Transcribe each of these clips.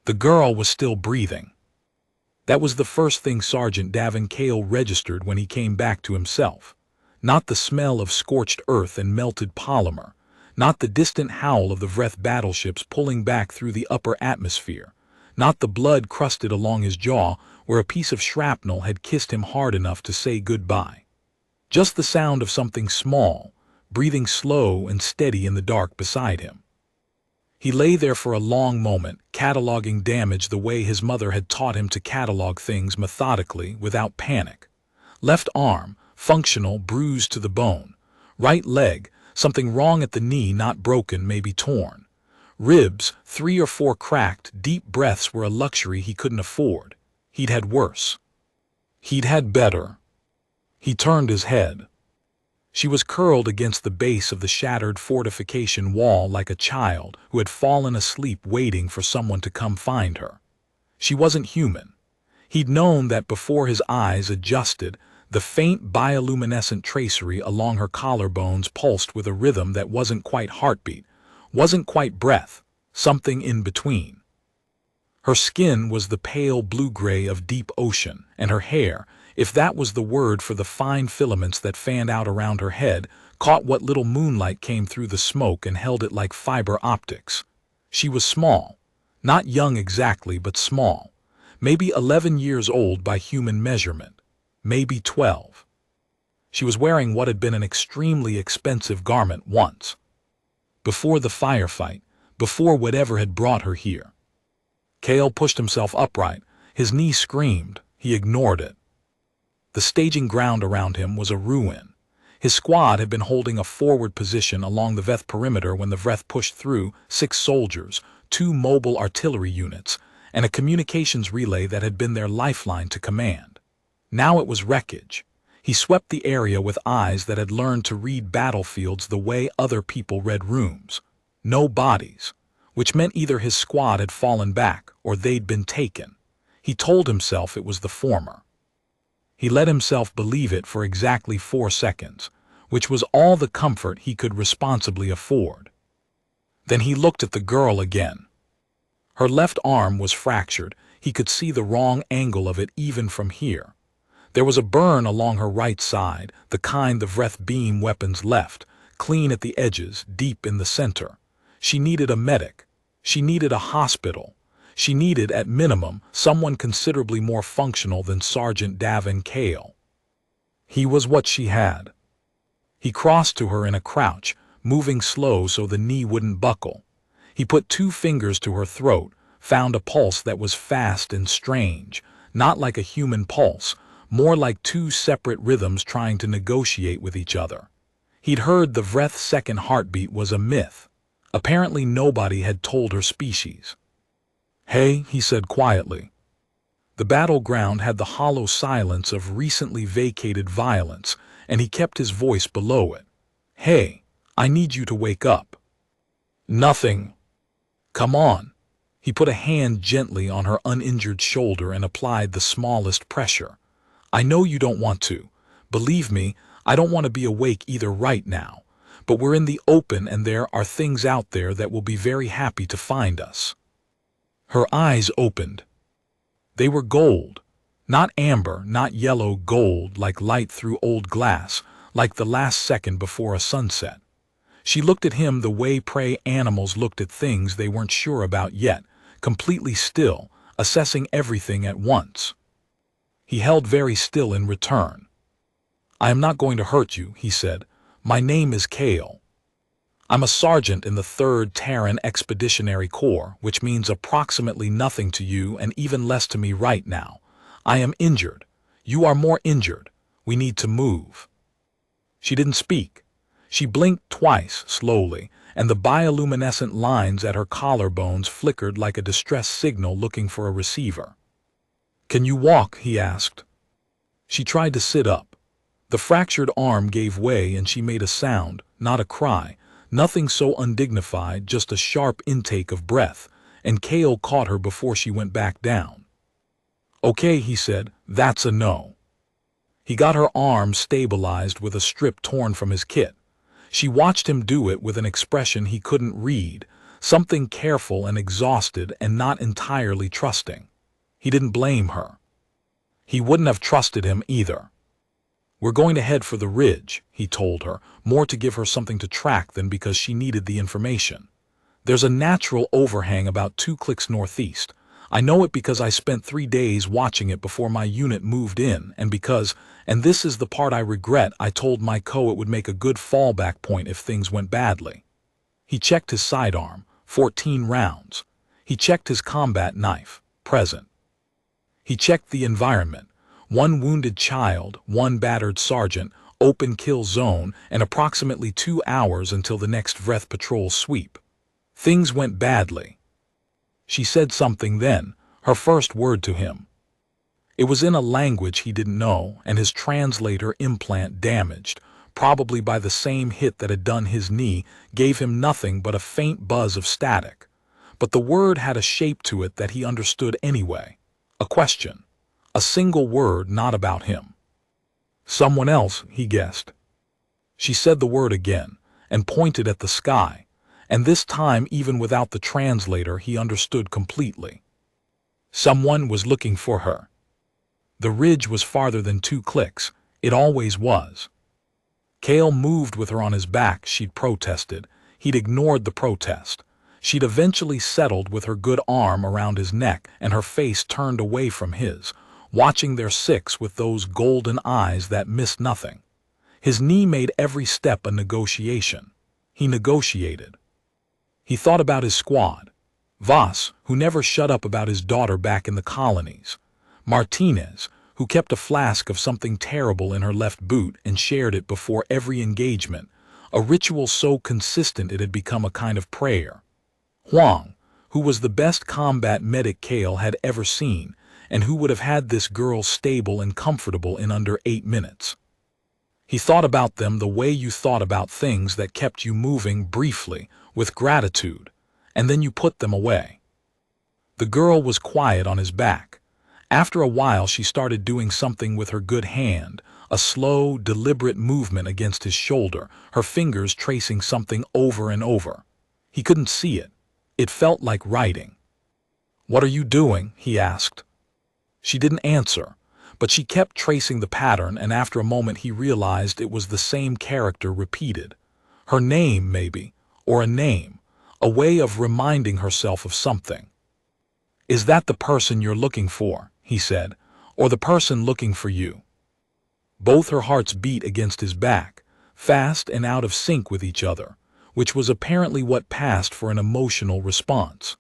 The girl was still breathing. That was the first thing Sergeant Davin Cale registered when he came back to himself. Not the smell of scorched earth and melted polymer, not the distant howl of the Vreth battleships pulling back through the upper atmosphere, not the blood crusted along his jaw where a piece of shrapnel had kissed him hard enough to say goodbye. Just the sound of something small, breathing slow and steady in the dark beside him. He lay there for a long moment, cataloging damage the way his mother had taught him to catalog things methodically, without panic. Left arm, functional, bruised to the bone. Right leg, something wrong at the knee, not broken, maybe torn. Ribs, 3 or 4 cracked. Deep breaths were a luxury he couldn't afford. He'd had worse. He'd had better. He turned his head. She was curled against the base of the shattered fortification wall like a child who had fallen asleep waiting for someone to come find her. She wasn't human. He'd known that before his eyes adjusted. The faint bioluminescent tracery along her collarbones pulsed with a rhythm that wasn't quite heartbeat, wasn't quite breath, something in between. Her skin was the pale blue-gray of deep ocean, and her hair, if that was the word for the fine filaments that fanned out around her head, caught what little moonlight came through the smoke and held it like fiber optics. She was small. Not young exactly, but small. Maybe 11 years old by human measurement. Maybe 12. She was wearing what had been an extremely expensive garment once. Before the firefight, before whatever had brought her here. Cale pushed himself upright. His knee screamed. He ignored it. The staging ground around him was a ruin. His squad had been holding a forward position along the Vreth perimeter when the Vreth pushed through. 6 soldiers, 2 mobile artillery units, and a communications relay that had been their lifeline to command. Now it was wreckage. He swept the area with eyes that had learned to read battlefields the way other people read rooms. No bodies, which meant either his squad had fallen back or they'd been taken. He told himself it was the former. He let himself believe it for exactly 4 seconds, which was all the comfort he could responsibly afford. Then he looked at the girl again. Her left arm was fractured. He could see the wrong angle of it even from here. There was a burn along her right side, the kind the Vreth beam weapons left, clean at the edges, deep in the center. She needed a medic. She needed a hospital. She needed, at minimum, someone considerably more functional than Sergeant Davin Cale. He was what she had. He crossed to her in a crouch, moving slow so the knee wouldn't buckle. He put 2 fingers to her throat, found a pulse that was fast and strange, not like a human pulse, more like 2 separate rhythms trying to negotiate with each other. He'd heard the Vreth's second heartbeat was a myth. Apparently nobody had told her species. "Hey," he said quietly. The battleground had the hollow silence of recently vacated violence, and he kept his voice below it. "Hey, I need you to wake up." "Nothing." "Come on." He put a hand gently on her uninjured shoulder and applied the smallest pressure. "I know you don't want to. Believe me, I don't want to be awake either right now. But we're in the open and there are things out there that will be very happy to find us." Her eyes opened. They were gold. Not amber, not yellow, gold, like light through old glass, like the last second before a sunset. She looked at him the way prey animals looked at things they weren't sure about yet, completely still, assessing everything at once. He held very still in return. "I am not going to hurt you," he said. "My name is Cale. I'm a sergeant in the 3rd Terran Expeditionary Corps, which means approximately nothing to you and even less to me right now. I am injured. You are more injured. We need to move." She didn't speak. She blinked twice, slowly, and the bioluminescent lines at her collarbones flickered like a distress signal looking for a receiver. "Can you walk?" he asked. She tried to sit up. The fractured arm gave way and she made a sound, not a cry, nothing so undignified, just a sharp intake of breath, and Cale caught her before she went back down. "Okay," he said, "that's a no." He got her arm stabilized with a strip torn from his kit. She watched him do it with an expression he couldn't read, something careful and exhausted and not entirely trusting. He didn't blame her. He wouldn't have trusted him either. "We're going to head for the ridge," he told her, more to give her something to track than because she needed the information. "There's a natural overhang about 2 clicks northeast. I know it because I spent 3 days watching it before my unit moved in, and because, and this is the part I regret, I told my co it would make a good fallback point if things went badly." He checked his sidearm, 14 rounds. He checked his combat knife, present. He checked the environment. 1 wounded child, 1 battered sergeant, open kill zone, and approximately 2 hours until the next Vreth patrol sweep. Things went badly. She said something then, her first word to him. It was in a language he didn't know, and his translator implant damaged, probably by the same hit that had done his knee, gave him nothing but a faint buzz of static. But the word had a shape to it that he understood anyway. A question. A single word not about him. Someone else, he guessed. She said the word again, and pointed at the sky, and this time even without the translator he understood completely. Someone was looking for her. The ridge was farther than 2 clicks. It always was. Cale moved with her on his back, she'd protested. He'd ignored the protest. She'd eventually settled with her good arm around his neck and her face turned away from his, watching their 6 with those golden eyes that missed nothing. His knee made every step a negotiation. He negotiated. He thought about his squad. Voss, who never shut up about his daughter back in the colonies. Martinez, who kept a flask of something terrible in her left boot and shared it before every engagement, a ritual so consistent it had become a kind of prayer. Huang, who was the best combat medic Cale had ever seen, and who would have had this girl stable and comfortable in under 8 minutes. He thought about them the way you thought about things that kept you moving briefly, with gratitude, and then you put them away. The girl was quiet on his back. After a while she started doing something with her good hand, a slow, deliberate movement against his shoulder, her fingers tracing something over and over. He couldn't see it. It felt like writing. "What are you doing?" he asked. She didn't answer, but she kept tracing the pattern, and after a moment he realized it was the same character repeated. Her name, maybe, or a name, a way of reminding herself of something. "Is that the person you're looking for?" he said, "or the person looking for you?" Both her hearts beat against his back, fast and out of sync with each other, which was apparently what passed for an emotional response.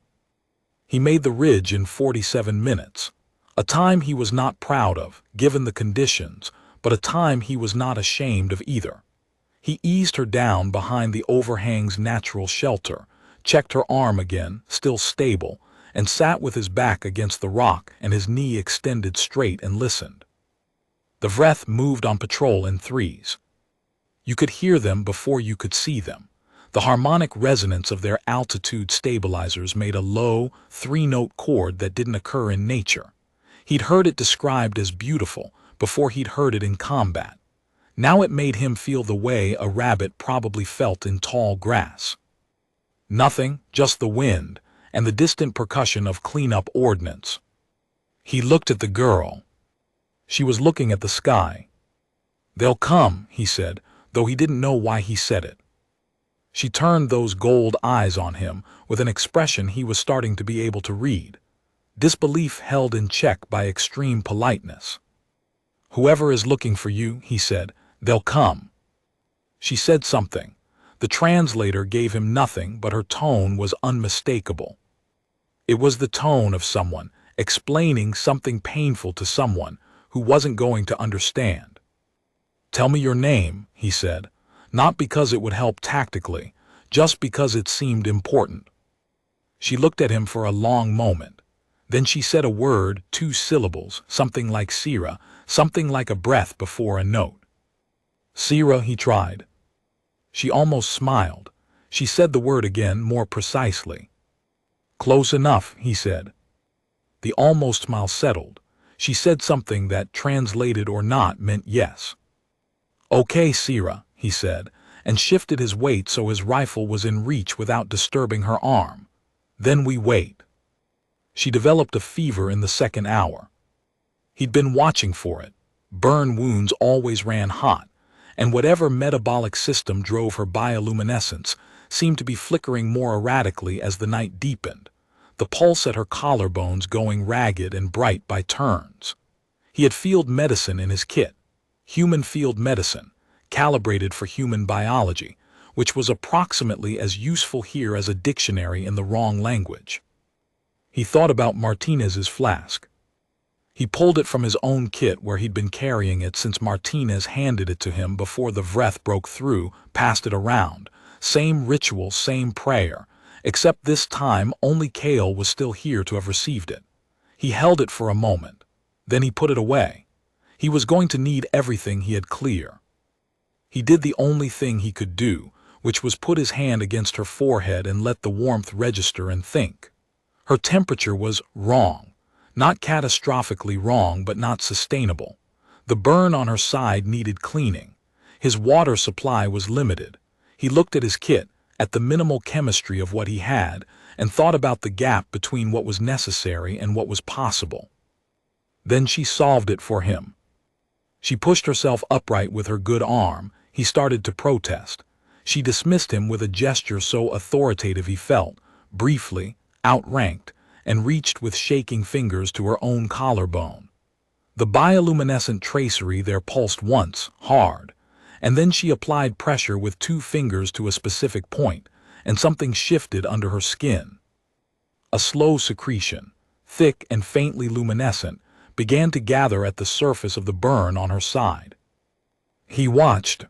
He made the ridge in 47 minutes, a time he was not proud of, given the conditions, but a time he was not ashamed of either. He eased her down behind the overhang's natural shelter, checked her arm again, still stable, and sat with his back against the rock and his knee extended straight and listened. The Vreth moved on patrol in 3s. You could hear them before you could see them. The harmonic resonance of their altitude stabilizers made a low, 3-note chord that didn't occur in nature. He'd heard it described as beautiful before he'd heard it in combat. Now it made him feel the way a rabbit probably felt in tall grass. Nothing, just the wind, and the distant percussion of cleanup ordnance. He looked at the girl. She was looking at the sky. "They'll come," he said, though he didn't know why he said it. She turned those gold eyes on him with an expression he was starting to be able to read. Disbelief held in check by extreme politeness. "Whoever is looking for you," he said, "they'll come." She said something. The translator gave him nothing, but her tone was unmistakable. It was the tone of someone explaining something painful to someone who wasn't going to understand. "Tell me your name," he said, not because it would help tactically, just because it seemed important. She looked at him for a long moment. Then she said a word, 2 syllables, something like Sira, something like a breath before a note. "Sira," he tried. She almost smiled. She said the word again, more precisely. "Close enough," he said. The almost smile settled. She said something that, translated or not, meant yes. "Okay, Sira," he said, and shifted his weight so his rifle was in reach without disturbing her arm. Then we wait. She developed a fever in the second hour. He'd been watching for it. Burn wounds always ran hot, and whatever metabolic system drove her bioluminescence seemed to be flickering more erratically as the night deepened, the pulse at her collarbones going ragged and bright by turns. He had field medicine in his kit, human field medicine, calibrated for human biology, which was approximately as useful here as a dictionary in the wrong language. He thought about Martinez's flask. He pulled it from his own kit where he'd been carrying it since Martinez handed it to him before the Vreth broke through, passed it around. Same ritual, same prayer, except this time only Kale was still here to have received it. He held it for a moment. Then he put it away. He was going to need everything he had clear. He did the only thing he could do, which was put his hand against her forehead and let the warmth register and think. Her temperature was wrong. Not catastrophically wrong, but not sustainable. The burn on her side needed cleaning. His water supply was limited. He looked at his kit, at the minimal chemistry of what he had, and thought about the gap between what was necessary and what was possible. Then she solved it for him. She pushed herself upright with her good arm. He started to protest. She dismissed him with a gesture so authoritative he felt, briefly, outranked, and reached with shaking fingers to her own collarbone. The bioluminescent tracery there pulsed once, hard, and then she applied pressure with 2 fingers to a specific point, and something shifted under her skin. A slow secretion, thick and faintly luminescent, began to gather at the surface of the burn on her side. He watched.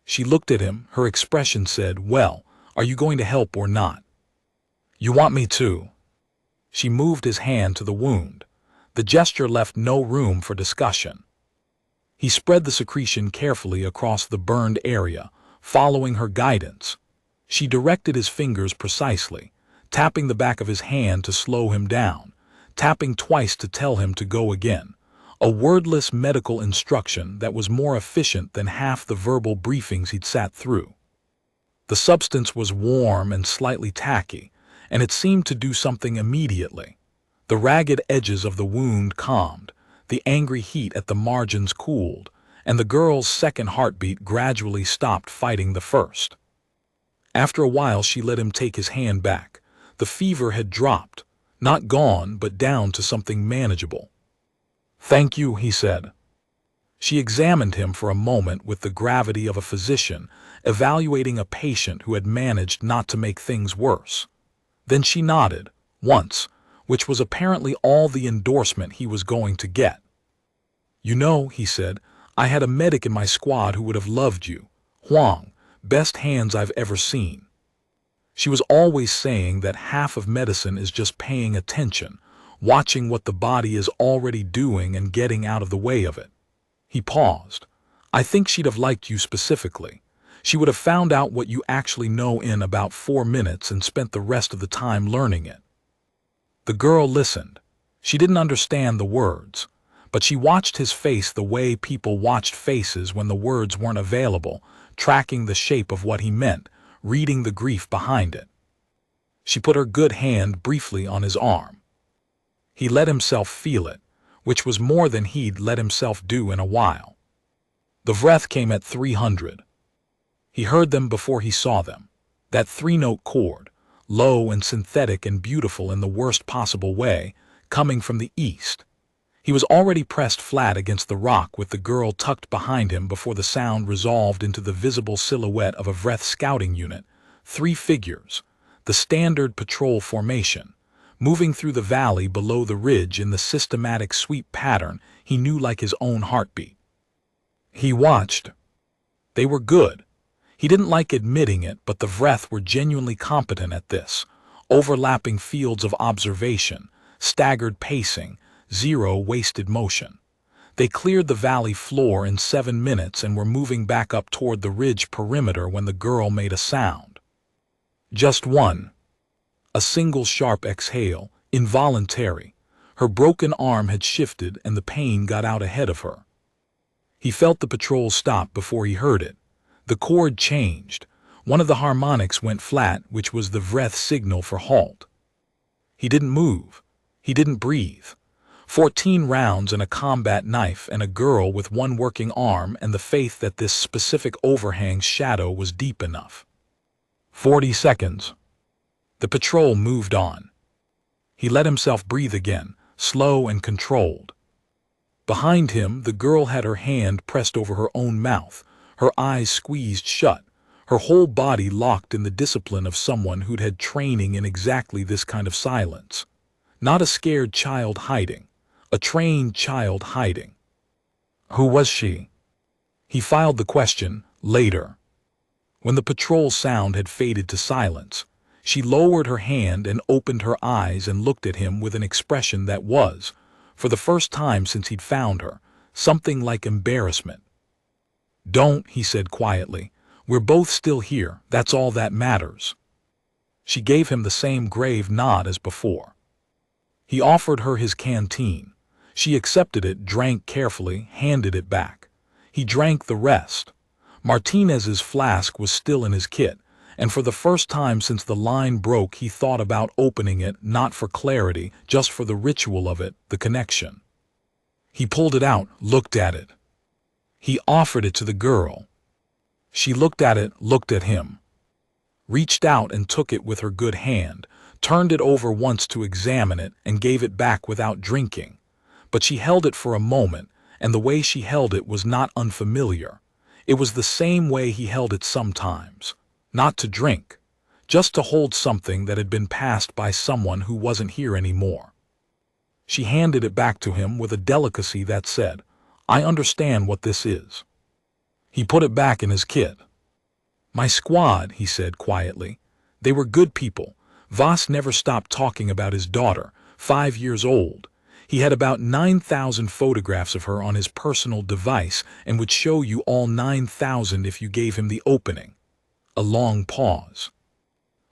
She looked at him, her expression said, "Well, are you going to help or not?" "You want me to?" She moved his hand to the wound. The gesture left no room for discussion. He spread the secretion carefully across the burned area, following her guidance. She directed his fingers precisely, tapping the back of his hand to slow him down, tapping twice to tell him to go again, a wordless medical instruction that was more efficient than half the verbal briefings he'd sat through. The substance was warm and slightly tacky, and it seemed to do something immediately. The ragged edges of the wound calmed, the angry heat at the margins cooled, and the girl's second heartbeat gradually stopped fighting the first. After a while she let him take his hand back. The fever had dropped. Not gone, but down to something manageable. "Thank you," he said. She examined him for a moment with the gravity of a physician evaluating a patient who had managed not to make things worse. Then she nodded, once, which was apparently all the endorsement he was going to get. "You know," he said, "I had a medic in my squad who would have loved you. Huang, best hands I've ever seen." She was always saying that half of medicine is just paying attention, watching what the body is already doing and getting out of the way of it. He paused. "I think she'd have liked you specifically. She would have found out what you actually know in about 4 minutes and spent the rest of the time learning it." The girl listened. She didn't understand the words, but she watched his face the way people watched faces when the words weren't available, tracking the shape of what he meant, reading the grief behind it. She put her good hand briefly on his arm. He let himself feel it, which was more than he'd let himself do in a while. The Vreth came at 300. He heard them before he saw them. That 3-note chord, low and synthetic and beautiful in the worst possible way, coming from the east. He was already pressed flat against the rock with the girl tucked behind him before the sound resolved into the visible silhouette of a Vreth scouting unit, 3 figures, the standard patrol formation, moving through the valley below the ridge in the systematic sweep pattern he knew like his own heartbeat. He watched. They were good. He didn't like admitting it, but the Vreth were genuinely competent at this, overlapping fields of observation, staggered pacing, 0 wasted motion. They cleared the valley floor in 7 minutes and were moving back up toward the ridge perimeter when the girl made a sound. Just one. A single sharp exhale, involuntary. Her broken arm had shifted and the pain got out ahead of her. He felt the patrol stop before he heard it. The chord changed. One of the harmonics went flat, which was the Vreth signal for halt. He didn't move. He didn't breathe. 14 rounds and a combat knife and a girl with one working arm and the faith that this specific overhang shadow was deep enough. 40 seconds. The patrol moved on. He let himself breathe again, slow and controlled. Behind him, the girl had her hand pressed over her own mouth, her eyes squeezed shut, her whole body locked in the discipline of someone who'd had training in exactly this kind of silence. Not a scared child hiding, a trained child hiding. Who was she? He filed the question, later. When the patrol sound had faded to silence, she lowered her hand and opened her eyes and looked at him with an expression that was, for the first time since he'd found her, something like embarrassment. "Don't," he said quietly. "We're both still here, that's all that matters." She gave him the same grave nod as before. He offered her his canteen. She accepted it, drank carefully, handed it back. He drank the rest. Martinez's flask was still in his kit, and for the first time since the line broke he thought about opening it, not for clarity, just for the ritual of it, the connection. He pulled it out, looked at it. He offered it to the girl. She looked at it, looked at him. Reached out and took it with her good hand, turned it over once to examine it and gave it back without drinking. But she held it for a moment, and the way she held it was not unfamiliar. It was the same way he held it sometimes. Not to drink, just to hold something that had been passed by someone who wasn't here anymore. She handed it back to him with a delicacy that said, "I understand what this is." He put it back in his kit. "My squad," he said quietly. "They were good people. Voss never stopped talking about his daughter, 5 years old. He had about 9,000 photographs of her on his personal device and would show you all 9,000 if you gave him the opening." A long pause.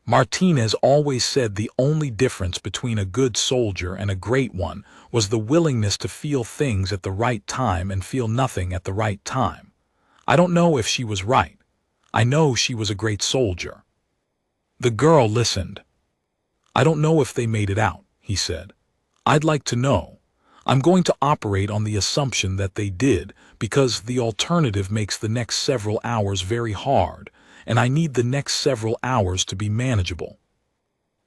Martinez always said the only difference between a good soldier and a great one was the willingness to feel things at the right time and feel nothing at the right time. I don't know if she was right. I know she was a great soldier. The girl listened. "I don't know if they made it out," he said. "I'd like to know. I'm going to operate on the assumption that they did, because the alternative makes the next several hours very hard, and I need the next several hours to be manageable."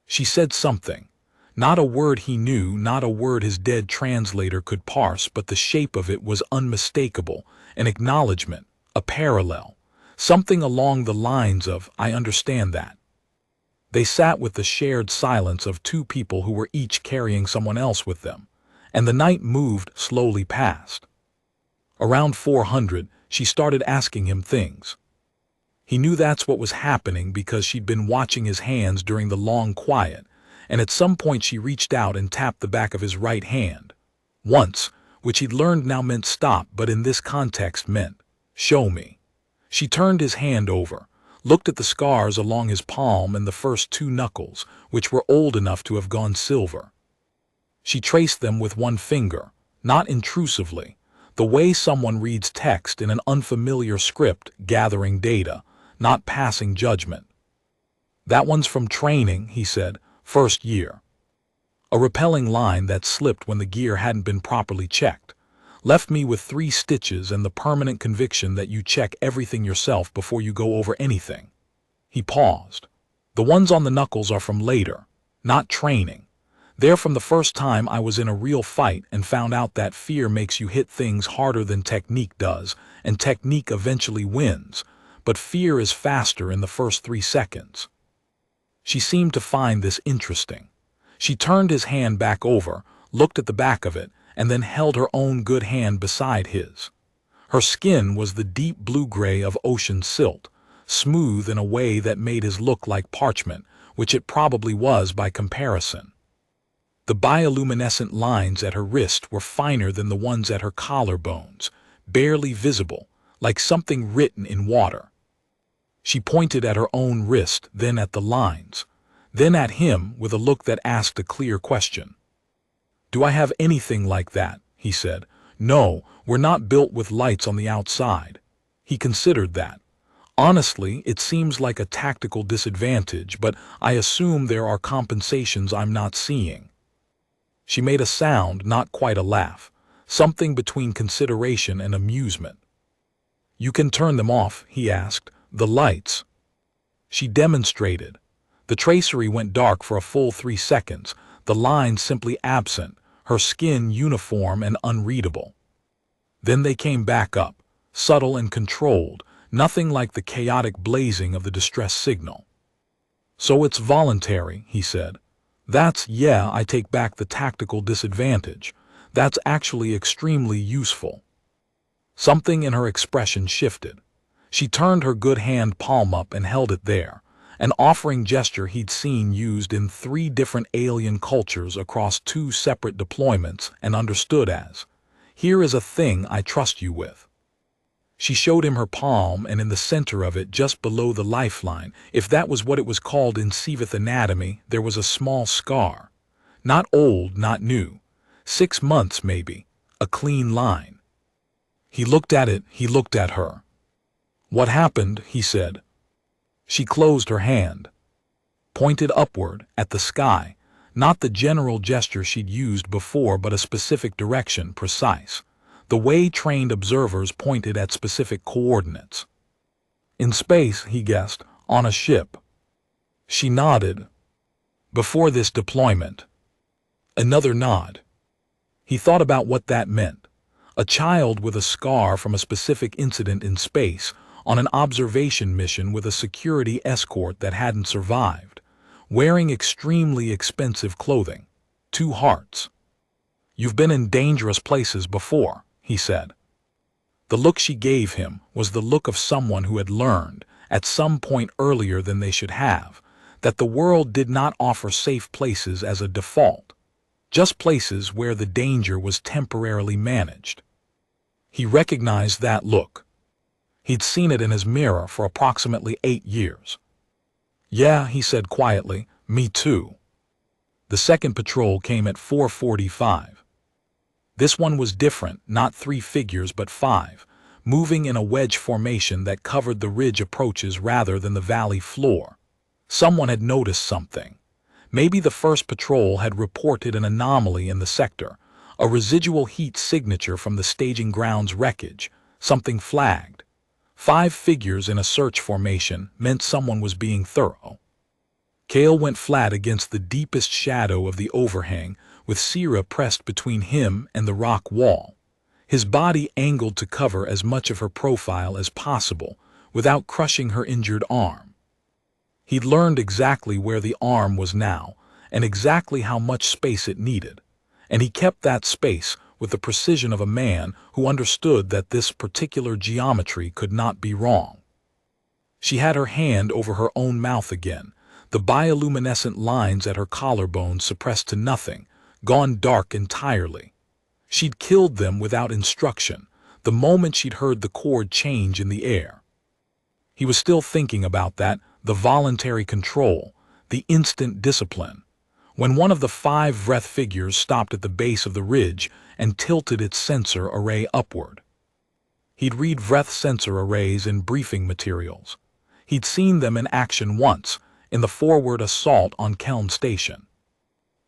She said something. Not a word he knew, not a word his dead translator could parse, but the shape of it was unmistakable, an acknowledgement, a parallel, something along the lines of, "I understand that." They sat with the shared silence of two people who were each carrying someone else with them, and the night moved slowly past. Around 400, she started asking him things. He knew that's what was happening because she'd been watching his hands during the long quiet, and at some point she reached out and tapped the back of his right hand. Once, which he'd learned now meant stop, but in this context meant, "Show me." She turned his hand over, looked at the scars along his palm and the first 2 knuckles, which were old enough to have gone silver. She traced them with one finger, not intrusively, the way someone reads text in an unfamiliar script, gathering data, not passing judgment. "That one's from training," he said, "first year." A repelling line that slipped when the gear hadn't been properly checked. Left me with 3 stitches and the permanent conviction that you check everything yourself before you go over anything. He paused. "The ones on the knuckles are from later, not training. They're from the first time I was in a real fight and found out that fear makes you hit things harder than technique does, and technique eventually wins, but fear is faster in the first 3 seconds. She seemed to find this interesting. She turned his hand back over, looked at the back of it, and then held her own good hand beside his. Her skin was the deep blue-gray of ocean silt, smooth in a way that made his look like parchment, which it probably was by comparison. The bioluminescent lines at her wrist were finer than the ones at her collarbones, barely visible, like something written in water. She pointed at her own wrist, then at the lines, then at him with a look that asked a clear question. "Do I have anything like that?" he said. "No, we're not built with lights on the outside." He considered that. Honestly, it seems like a tactical disadvantage, but I assume there are compensations I'm not seeing. She made a sound, not quite a laugh, something between consideration and amusement. You can turn them off, he asked. The lights. She demonstrated. The tracery went dark for a full 3 seconds, the lines simply absent, her skin uniform and unreadable. Then they came back up, subtle and controlled, nothing like the chaotic blazing of the distress signal. So it's voluntary, he said. Yeah, I take back the tactical disadvantage. That's actually extremely useful. Something in her expression shifted. She turned her good hand palm up and held it there, an offering gesture he'd seen used in 3 different alien cultures across 2 separate deployments and understood as, "Here is a thing I trust you with." She showed him her palm, and in the center of it, just below the lifeline, if that was what it was called in Sivith anatomy, there was a small scar. Not old, not new. 6 months, maybe. A clean line. He looked at it, he looked at her. "What happened?" he said. She closed her hand, pointed upward, at the sky, not the general gesture she'd used before but a specific direction, precise, the way trained observers pointed at specific coordinates. "In space," he guessed, "on a ship." She nodded. "Before this deployment." Another nod. He thought about what that meant. A child with a scar from a specific incident in space, on an observation mission with a security escort that hadn't survived, wearing extremely expensive clothing. 2 hearts. "You've been in dangerous places before," he said. The look she gave him was the look of someone who had learned, at some point earlier than they should have, that the world did not offer safe places as a default, just places where the danger was temporarily managed. He recognized that look. He'd seen it in his mirror for approximately 8 years. "Yeah," he said quietly, "me too." The second patrol came at 4:45. This one was different, not 3 figures but 5, moving in a wedge formation that covered the ridge approaches rather than the valley floor. Someone had noticed something. Maybe the first patrol had reported an anomaly in the sector, a residual heat signature from the staging ground's wreckage, something flagged. 5 figures in a search formation meant someone was being thorough. Cale went flat against the deepest shadow of the overhang, with Sierra pressed between him and the rock wall, his body angled to cover as much of her profile as possible without crushing her injured arm. He'd learned exactly where the arm was now and exactly how much space it needed, and he kept that space with the precision of a man who understood that this particular geometry could not be wrong. She had her hand over her own mouth again, the bioluminescent lines at her collarbone suppressed to nothing, gone dark entirely. She'd killed them without instruction, the moment she'd heard the chord change in the air. He was still thinking about that, the voluntary control, the instant discipline, when one of the 5 Vreth figures stopped at the base of the ridge and tilted its sensor array upward. He'd read Vreth sensor arrays in briefing materials. He'd seen them in action once, in the forward assault on Keln Station.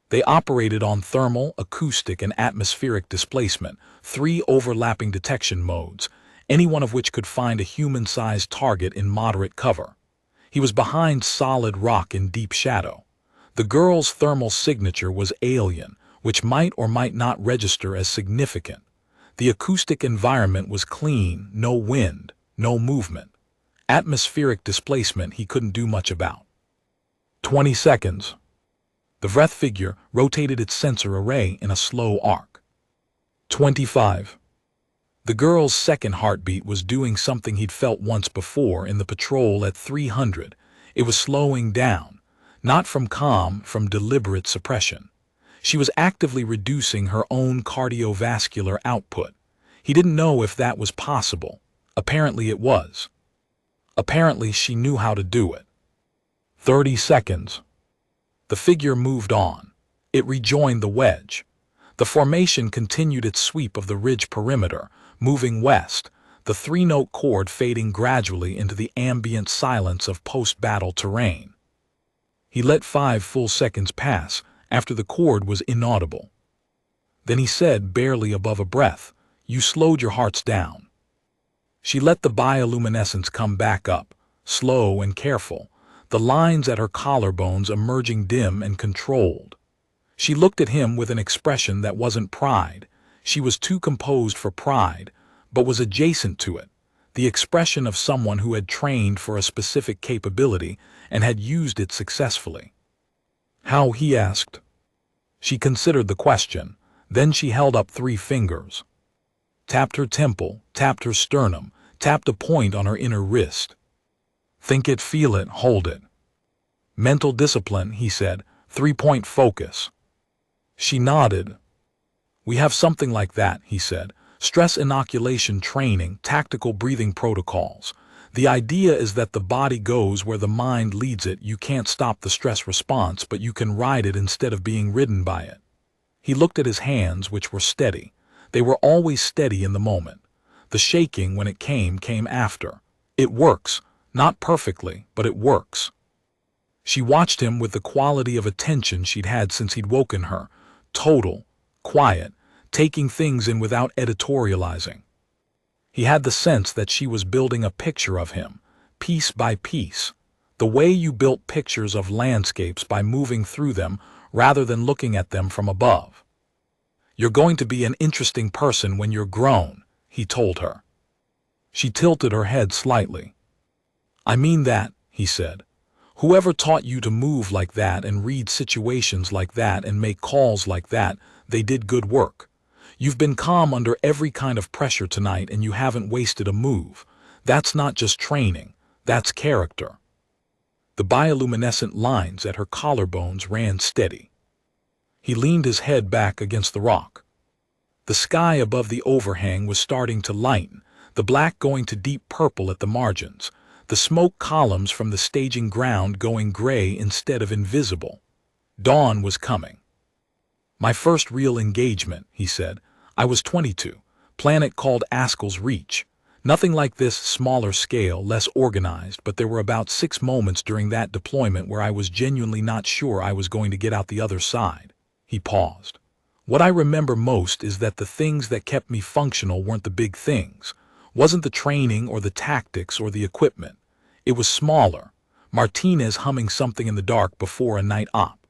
They operated on thermal, acoustic, and atmospheric displacement, 3 overlapping detection modes, any one of which could find a human-sized target in moderate cover. He was behind solid rock in deep shadow. The girl's thermal signature was alien, which might or might not register as significant. The acoustic environment was clean, no wind, no movement. Atmospheric displacement he couldn't do much about. 20 seconds. The Vreth figure rotated its sensor array in a slow arc. 25. The girl's second heartbeat was doing something he'd felt once before in the patrol at 300. It was slowing down, not from calm, from deliberate suppression. She was actively reducing her own cardiovascular output. He didn't know if that was possible. Apparently it was. Apparently she knew how to do it. 30 seconds. The figure moved on. It rejoined the wedge. The formation continued its sweep of the ridge perimeter, moving west, the three-note chord fading gradually into the ambient silence of post-battle terrain. He let 5 full seconds pass after the chord was inaudible. Then he said, barely above a breath, "You slowed your hearts down." She let the bioluminescence come back up, slow and careful, the lines at her collarbones emerging dim and controlled. She looked at him with an expression that wasn't pride. She was too composed for pride, but was adjacent to it, the expression of someone who had trained for a specific capability and had used it successfully. "How?" he asked. She considered the question, then she held up 3 fingers. Tapped her temple, tapped her sternum, tapped a point on her inner wrist. "Think it, feel it, hold it." "Mental discipline," he said, 3-point focus." She nodded. "We have something like that," he said. "Stress inoculation training, tactical breathing protocols. The idea is that the body goes where the mind leads it. You can't stop the stress response, but you can ride it instead of being ridden by it." He looked at his hands, which were steady. They were always steady in the moment. The shaking, when it came after. "It works. Not perfectly, but it works." She watched him with the quality of attention she'd had since he'd woken her. Total, quiet, taking things in without editorializing. He had the sense that she was building a picture of him, piece by piece, the way you built pictures of landscapes by moving through them rather than looking at them from above. "You're going to be an interesting person when you're grown," he told her. She tilted her head slightly. "I mean that," he said. "Whoever taught you to move like that and read situations like that and make calls like that, they did good work. You've been calm under every kind of pressure tonight and you haven't wasted a move. That's not just training, that's character." The bioluminescent lines at her collarbones ran steady. He leaned his head back against the rock. The sky above the overhang was starting to lighten, the black going to deep purple at the margins, the smoke columns from the staging ground going gray instead of invisible. Dawn was coming. "My first real engagement," he said. "I was 22, planet called Askel's Reach. Nothing like this, smaller scale, less organized, but there were about 6 moments during that deployment where I was genuinely not sure I was going to get out the other side." He paused. "What I remember most is that the things that kept me functional weren't the big things. Wasn't the training or the tactics or the equipment. It was smaller. Martinez humming something in the dark before a night op.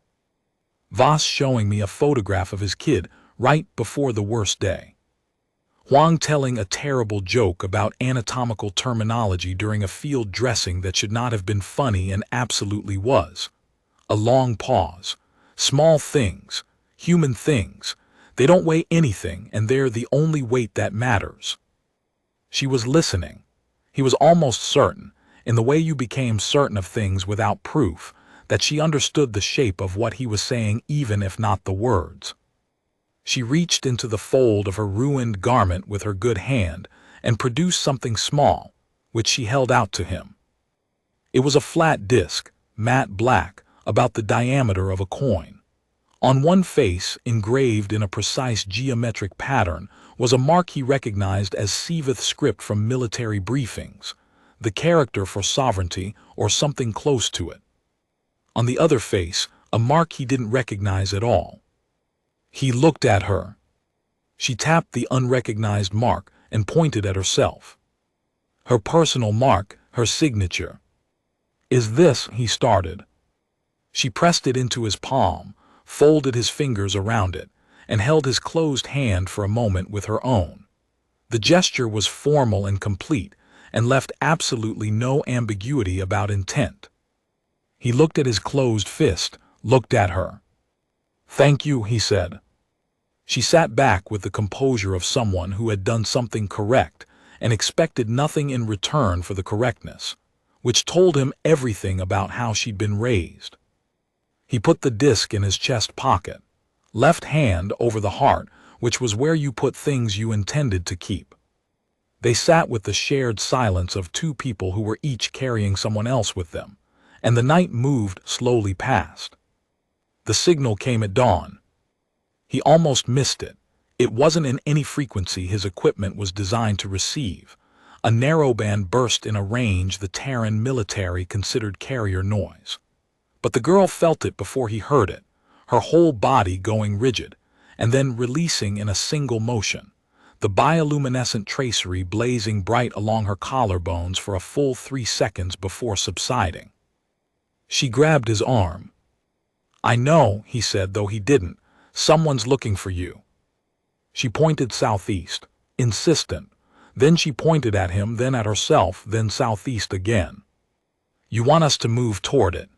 Voss showing me a photograph of his kid right before the worst day. Huang telling a terrible joke about anatomical terminology during a field dressing that should not have been funny and absolutely was. A long pause. Small things. Human things. They don't weigh anything, and they're the only weight that matters." She was listening. He was almost certain, in the way you became certain of things without proof, that she understood the shape of what he was saying even if not the words. She reached into the fold of her ruined garment with her good hand and produced something small, which she held out to him. It was a flat disc, matte black, about the diameter of a coin. On one face, engraved in a precise geometric pattern, was a mark he recognized as Sivith script from military briefings, the character for sovereignty or something close to it. On the other face, a mark he didn't recognize at all. He looked at her. She tapped the unrecognized mark and pointed at herself. Her personal mark, her signature. "Is this?" he started. She pressed it into his palm, folded his fingers around it, and held his closed hand for a moment with her own. The gesture was formal and complete, and left absolutely no ambiguity about intent. He looked at his closed fist, looked at her. "Thank you," he said. She sat back with the composure of someone who had done something correct and expected nothing in return for the correctness, which told him everything about how she'd been raised. He put the disc in his chest pocket, left hand over the heart, which was where you put things you intended to keep. They sat with the shared silence of 2 people who were each carrying someone else with them, and the night moved slowly past. The signal came at dawn. He almost missed it. It wasn't in any frequency his equipment was designed to receive. A narrowband burst in a range the Terran military considered carrier noise. But the girl felt it before he heard it, her whole body going rigid, and then releasing in a single motion, the bioluminescent tracery blazing bright along her collarbones for a full 3 seconds before subsiding. She grabbed his arm. "I know," he said, though he didn't. "Someone's looking for you." She pointed southeast, insistent. Then she pointed at him, then at herself, then southeast again. "You want us to move toward it."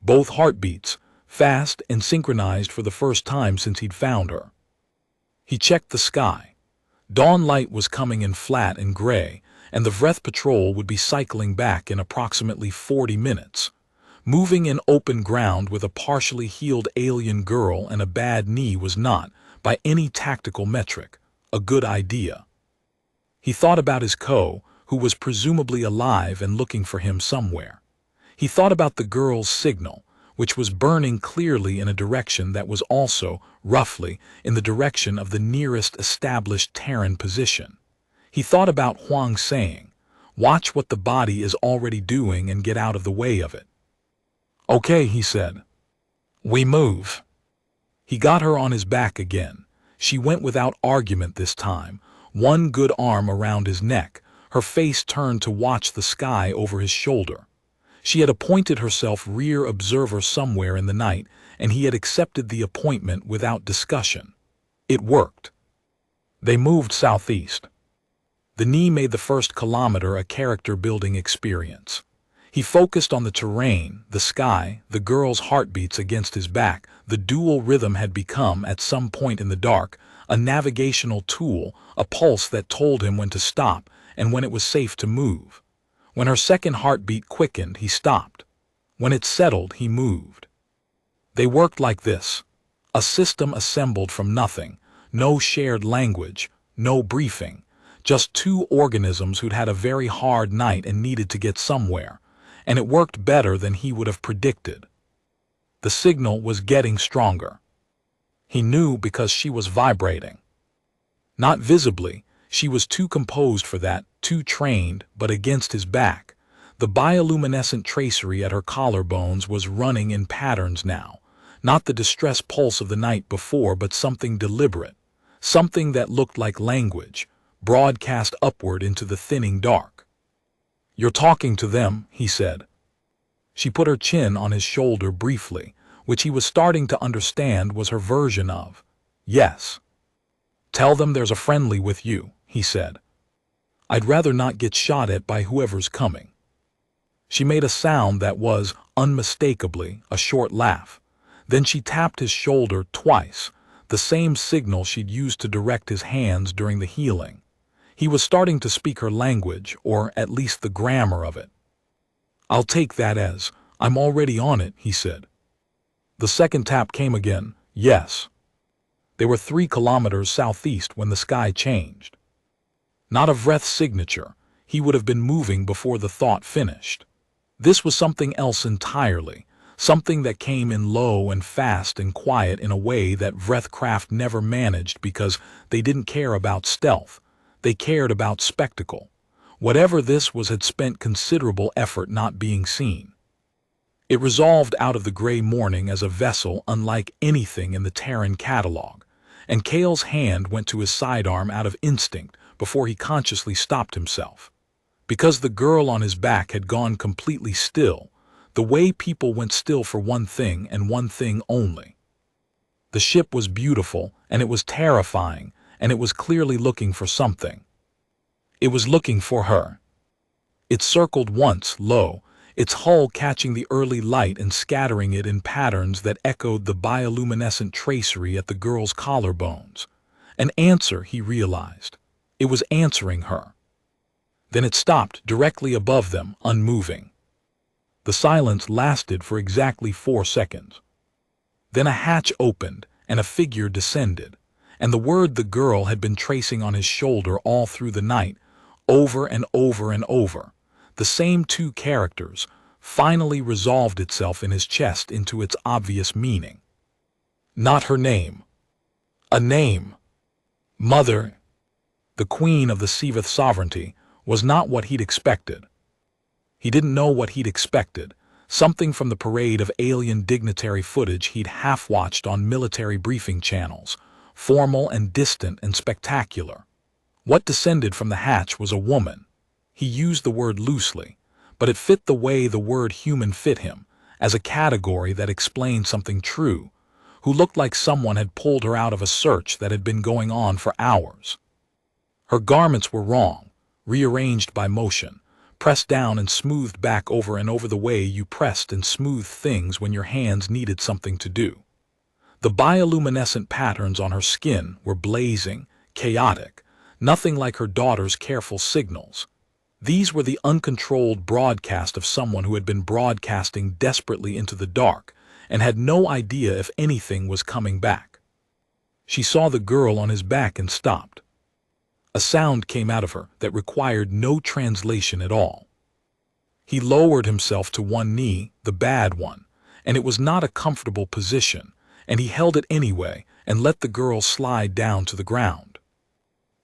Both heartbeats, fast and synchronized for the first time since he'd found her. He checked the sky. Dawn light was coming in flat and gray, and the Vreth patrol would be cycling back in approximately 40 minutes. Moving in open ground with a partially healed alien girl and a bad knee was not, by any tactical metric, a good idea. He thought about his who was presumably alive and looking for him somewhere. He thought about the girl's signal, which was burning clearly in a direction that was also, roughly, in the direction of the nearest established Terran position. He thought about Huang saying, "Watch what the body is already doing and get out of the way of it." "Okay," he said. "We move." He got her on his back again. She went without argument this time, one good arm around his neck, her face turned to watch the sky over his shoulder. She had appointed herself rear observer somewhere in the night, and he had accepted the appointment without discussion. It worked. They moved southeast. The knee made the first kilometer a character-building experience. He focused on the terrain, the sky, the girl's heartbeats against his back. The dual rhythm had become, at some point in the dark, a navigational tool, a pulse that told him when to stop and when it was safe to move. When her second heartbeat quickened, he stopped. When it settled, he moved. They worked like this. A system assembled from nothing, no shared language, no briefing, just two organisms who'd had a very hard night and needed to get somewhere, and it worked better than he would have predicted. The signal was getting stronger. He knew because she was vibrating. Not visibly, she was too composed for that, too trained, but against his back. The bioluminescent tracery at her collarbones was running in patterns now, not the distress pulse of the night before, but something deliberate, something that looked like language, broadcast upward into the thinning dark. "You're talking to them," he said. She put her chin on his shoulder briefly, which he was starting to understand was her version of, "Yes." "Tell them there's a friendly with you," he said. "I'd rather not get shot at by whoever's coming." She made a sound that was, unmistakably, a short laugh. Then she tapped his shoulder twice, the same signal she'd used to direct his hands during the healing. He was starting to speak her language, or at least the grammar of it. "I'll take that as, I'm already on it," he said. The second tap came again, "Yes." They were 3 kilometers southeast when the sky changed. Not a Vreth signature, he would have been moving before the thought finished. This was something else entirely, something that came in low and fast and quiet in a way that Vreth craft never managed because they didn't care about stealth, they cared about spectacle. Whatever this was had spent considerable effort not being seen. It resolved out of the gray morning as a vessel unlike anything in the Terran catalog, and Cale's hand went to his sidearm out of instinct before he consciously stopped himself. Because the girl on his back had gone completely still, the way people went still for one thing and one thing only. The ship was beautiful, and it was terrifying, and it was clearly looking for something. It was looking for her. It circled once, low, its hull catching the early light and scattering it in patterns that echoed the bioluminescent tracery at the girl's collarbones. An answer, he realized. It was answering her. Then it stopped directly above them, unmoving. The silence lasted for exactly 4 seconds. Then a hatch opened and a figure descended, and the word the girl had been tracing on his shoulder all through the night, over and over and over, the same 2 characters, finally resolved itself in his chest into its obvious meaning. Not her name. A name. Mother. The queen of the Siveth sovereignty, was not what he'd expected. He didn't know what he'd expected, something from the parade of alien dignitary footage he'd half-watched on military briefing channels, formal and distant and spectacular. What descended from the hatch was a woman. He used the word loosely, but it fit the way the word human fit him, as a category that explained something true, who looked like someone had pulled her out of a search that had been going on for hours. Her garments were wrong, rearranged by motion, pressed down and smoothed back over and over the way you pressed and smoothed things when your hands needed something to do. The bioluminescent patterns on her skin were blazing, chaotic, nothing like her daughter's careful signals. These were the uncontrolled broadcast of someone who had been broadcasting desperately into the dark and had no idea if anything was coming back. She saw the girl on his back and stopped. A sound came out of her that required no translation at all. He lowered himself to one knee, the bad one, and it was not a comfortable position, and he held it anyway and let the girl slide down to the ground.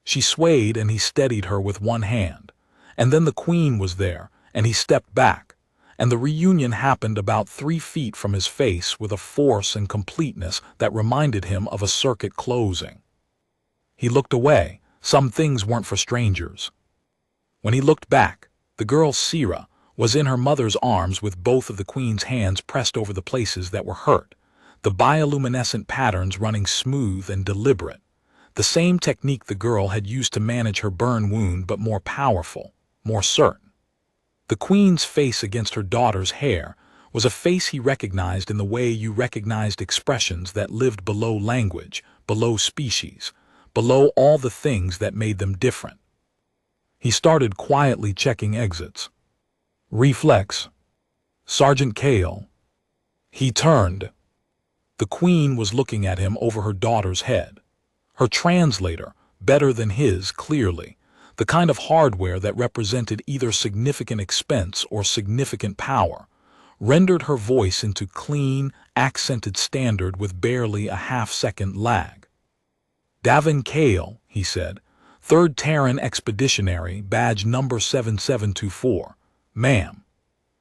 She swayed and he steadied her with one hand, and then the Queen was there, and he stepped back, and the reunion happened about 3 feet from his face with a force and completeness that reminded him of a circuit closing. He looked away. Some things weren't for strangers. When he looked back, the girl Sira was in her mother's arms with both of the Queen's hands pressed over the places that were hurt, the bioluminescent patterns running smooth and deliberate, the same technique the girl had used to manage her burn wound but more powerful, more certain. The Queen's face against her daughter's hair was a face he recognized in the way you recognized expressions that lived below language, below species, below all the things that made them different. He started quietly checking exits. Reflex. Sergeant Cale. He turned. The Queen was looking at him over her daughter's head. Her translator, better than his, clearly, the kind of hardware that represented either significant expense or significant power, rendered her voice into clean, accented standard with barely a half-second lag. Davin Cale, he said, 3rd Terran Expeditionary, badge number 7724. Ma'am.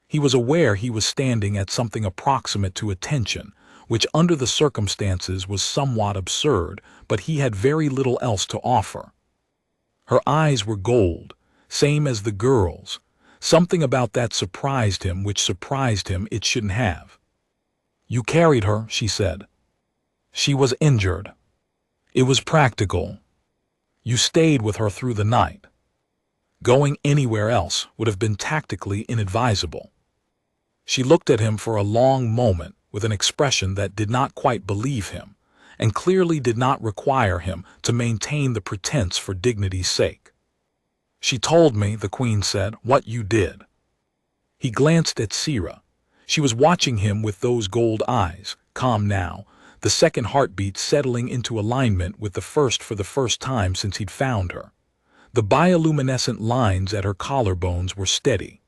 He was aware he was standing at something approximate to attention, which under the circumstances was somewhat absurd, but he had very little else to offer. Her eyes were gold, same as the girl's. Something about that surprised him, which surprised him it shouldn't have. You carried her, she said. She was injured. It was practical. You stayed with her through the night. Going anywhere else would have been tactically inadvisable. She looked at him for a long moment with an expression that did not quite believe him, and clearly did not require him to maintain the pretense for dignity's sake. She told me, the Queen said, what you did. He glanced at Sira. She was watching him with those gold eyes, calm now, the second heartbeat settling into alignment with the first for the first time since he'd found her. The bioluminescent lines at her collarbones were steady.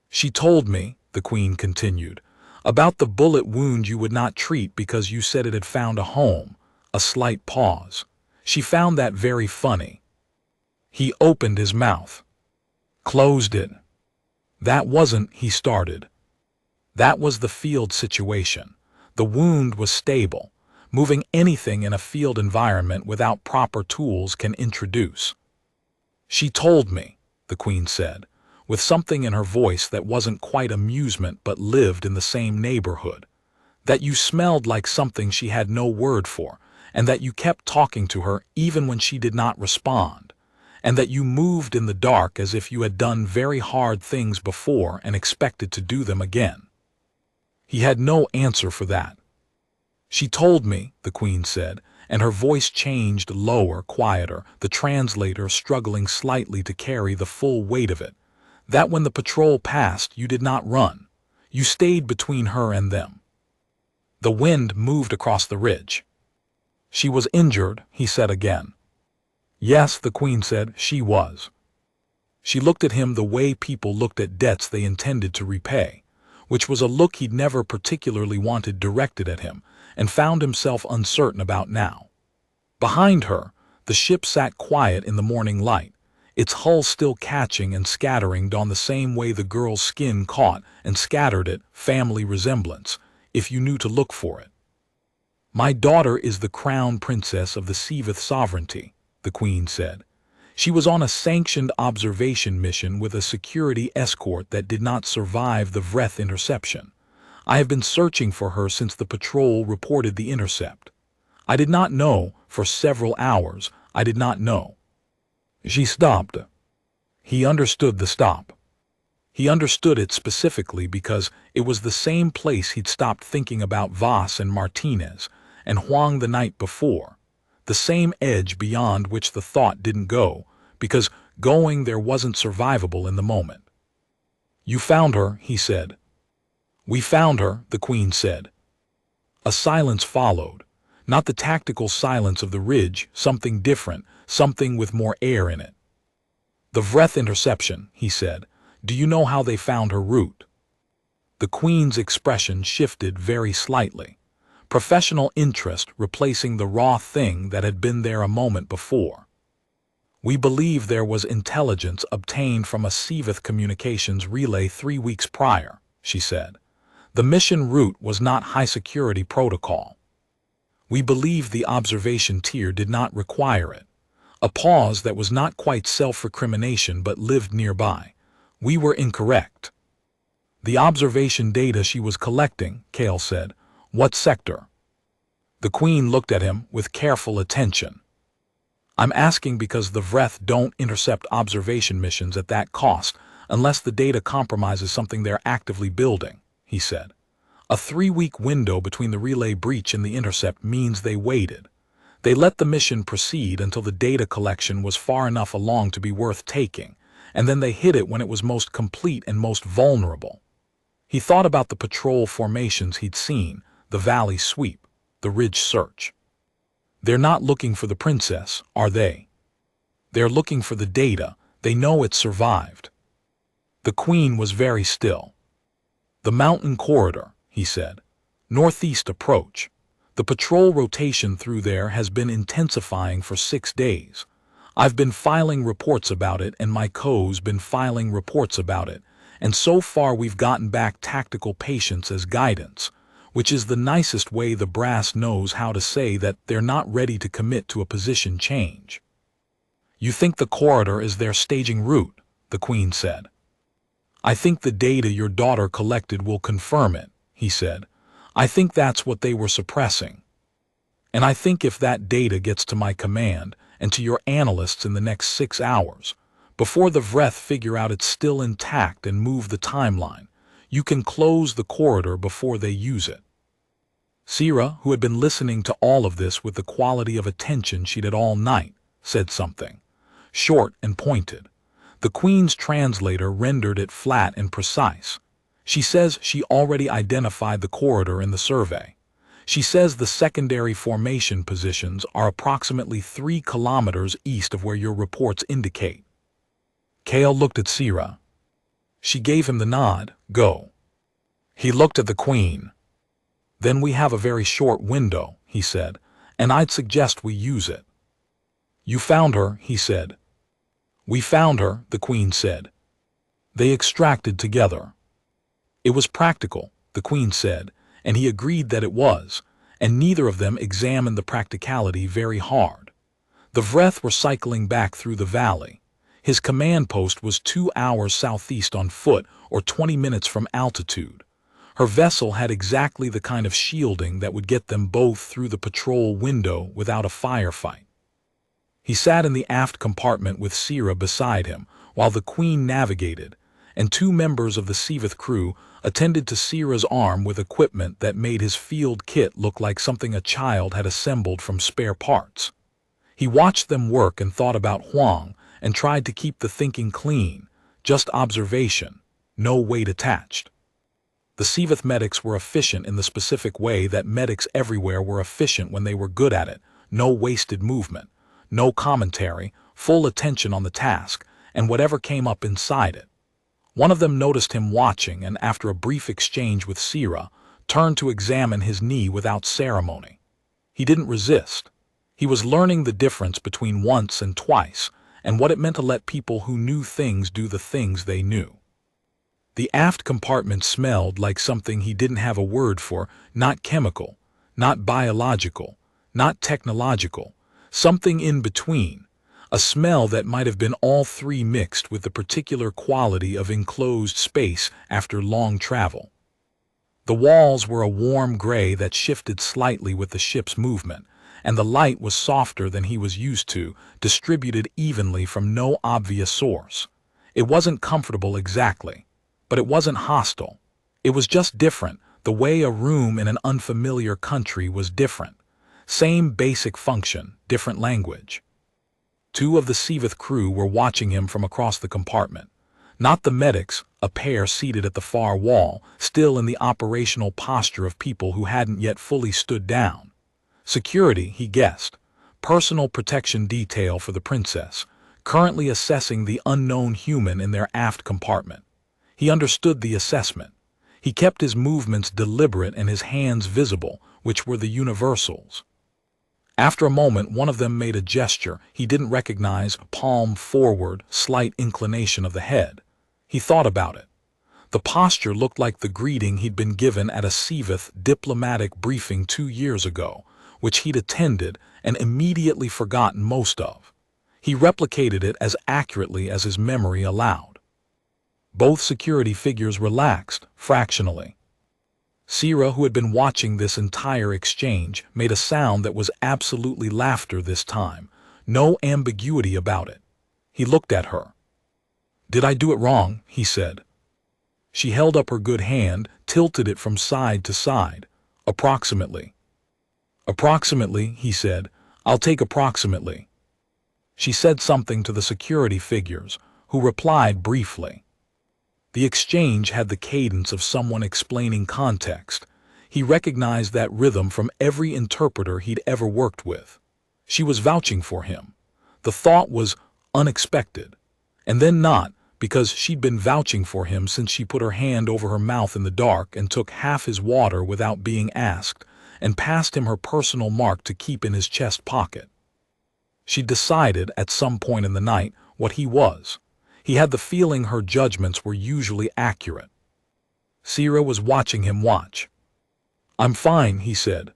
She told me, the Queen continued, about the bullet wound you would not treat because you said it had found a home. A slight pause. She found that very funny. He opened his mouth. Closed it. That wasn't, he started. That was the field situation. The wound was stable. Moving anything in a field environment without proper tools can introduce. She told me, the Queen said, with something in her voice that wasn't quite amusement but lived in the same neighborhood, that you smelled like something she had no word for, and that you kept talking to her even when she did not respond, and that you moved in the dark as if you had done very hard things before and expected to do them again. He had no answer for that. She told me, the Queen said, and her voice changed lower, quieter, the translator struggling slightly to carry the full weight of it, that when the patrol passed you did not run. You stayed between her and them. The wind moved across the ridge. She was injured, he said again. Yes, the Queen said, she was. She looked at him the way people looked at debts they intended to repay, which was a look he'd never particularly wanted directed at him, and found himself uncertain about now. Behind her, the ship sat quiet in the morning light, its hull still catching and scattering on the same way the girl's skin caught and scattered it, family resemblance, if you knew to look for it. "My daughter is the crown princess of the Sivith sovereignty," the queen said. "She was on a sanctioned observation mission with a security escort that did not survive the Vreth interception. I have been searching for her since the patrol reported the intercept. I did not know, for several hours, I did not know." She stopped. He understood the stop. He understood it specifically because it was the same place he'd stopped thinking about Voss and Martinez and Huang the night before, the same edge beyond which the thought didn't go, because going there wasn't survivable in the moment. "You found her," he said. "We found her," the queen said. A silence followed, not the tactical silence of the ridge, something different, something with more air in it. "The Vreth interception," he said. "Do you know how they found her route?" The queen's expression shifted very slightly, professional interest replacing the raw thing that had been there a moment before. "We believe there was intelligence obtained from a Sivith communications relay 3 weeks prior," she said. "The mission route was not high-security protocol. We believe the observation tier did not require it. A pause that was not quite self-recrimination but lived nearby. We were incorrect." "The observation data she was collecting," Kale said. "What sector?" The queen looked at him with careful attention. "I'm asking because the Vreth don't intercept observation missions at that cost unless the data compromises something they're actively building," he said. "A 3-week window between the relay breach and the intercept means they waited. They let the mission proceed until the data collection was far enough along to be worth taking, and then they hit it when it was most complete and most vulnerable." He thought about the patrol formations he'd seen, the valley sweep, the ridge search. "They're not looking for the princess, are they? They're looking for the data. They know it survived." The queen was very still. "The mountain corridor," he said. "Northeast approach. The patrol rotation through there has been intensifying for 6 days. I've been filing reports about it and my co's been filing reports about it, and so far we've gotten back tactical patience as guidance, which is the nicest way the brass knows how to say that they're not ready to commit to a position change." "You think the corridor is their staging route?" the queen said. "I think the data your daughter collected will confirm it," he said. "I think that's what they were suppressing. And I think if that data gets to my command and to your analysts in the next 6 hours, before the Vreth figure out it's still intact and move the timeline, you can close the corridor before they use it." Sira, who had been listening to all of this with the quality of attention she'd had all night, said something, short and pointed. The queen's translator rendered it flat and precise. "She says she already identified the corridor in the survey. She says the secondary formation positions are approximately 3 kilometers east of where your reports indicate." Kale looked at Sira. She gave him the nod, "Go." He looked at the queen. "Then we have a very short window," he said, "and I'd suggest we use it." "You found her," he said. "We found her," the queen said. They extracted together. "It was practical," the queen said, and he agreed that it was, and neither of them examined the practicality very hard. The Vreth were cycling back through the valley. His command post was 2 hours southeast on foot or 20 minutes from altitude. Her vessel had exactly the kind of shielding that would get them both through the patrol window without a firefight. He sat in the aft compartment with Sira beside him while the queen navigated, and 2 members of the Sivith crew attended to Sira's arm with equipment that made his field kit look like something a child had assembled from spare parts. He watched them work and thought about Huang and tried to keep the thinking clean, just observation, no weight attached. The Sivith medics were efficient in the specific way that medics everywhere were efficient when they were good at it, no wasted movement, no commentary, full attention on the task, and whatever came up inside it. One of them noticed him watching and after a brief exchange with Sira, turned to examine his knee without ceremony. He didn't resist. He was learning the difference between once and twice, and what it meant to let people who knew things do the things they knew. The aft compartment smelled like something he didn't have a word for, not chemical, not biological, not technological, something in between, a smell that might have been all three mixed with the particular quality of enclosed space after long travel. The walls were a warm gray that shifted slightly with the ship's movement, and the light was softer than he was used to, distributed evenly from no obvious source. It wasn't comfortable exactly, but it wasn't hostile. It was just different, the way a room in an unfamiliar country was different. Same basic function, different language. Two of the Seaventh crew were watching him from across the compartment. Not the medics, a pair seated at the far wall, still in the operational posture of people who hadn't yet fully stood down. Security, he guessed. Personal protection detail for the princess, currently assessing the unknown human in their aft compartment. He understood the assessment. He kept his movements deliberate and his hands visible, which were the universals. After a moment, one of them made a gesture he didn't recognize, palm forward, slight inclination of the head. He thought about it. The posture looked like the greeting he'd been given at a Seaventh diplomatic briefing 2 years ago, which he'd attended and immediately forgotten most of. He replicated it as accurately as his memory allowed. Both security figures relaxed, fractionally. Sira, who had been watching this entire exchange, made a sound that was absolutely laughter this time, no ambiguity about it. He looked at her. "Did I do it wrong?" he said. She held up her good hand, tilted it from side to side. "Approximately." "Approximately," he said. "I'll take approximately." She said something to the security figures, who replied briefly. The exchange had the cadence of someone explaining context. He recognized that rhythm from every interpreter he'd ever worked with. She was vouching for him. The thought was unexpected. And then not, because she'd been vouching for him since she put her hand over her mouth in the dark and took half his water without being asked, and passed him her personal mark to keep in his chest pocket. She'd decided, at some point in the night, what he was. He had the feeling her judgments were usually accurate. Sira was watching him watch. "I'm fine," he said.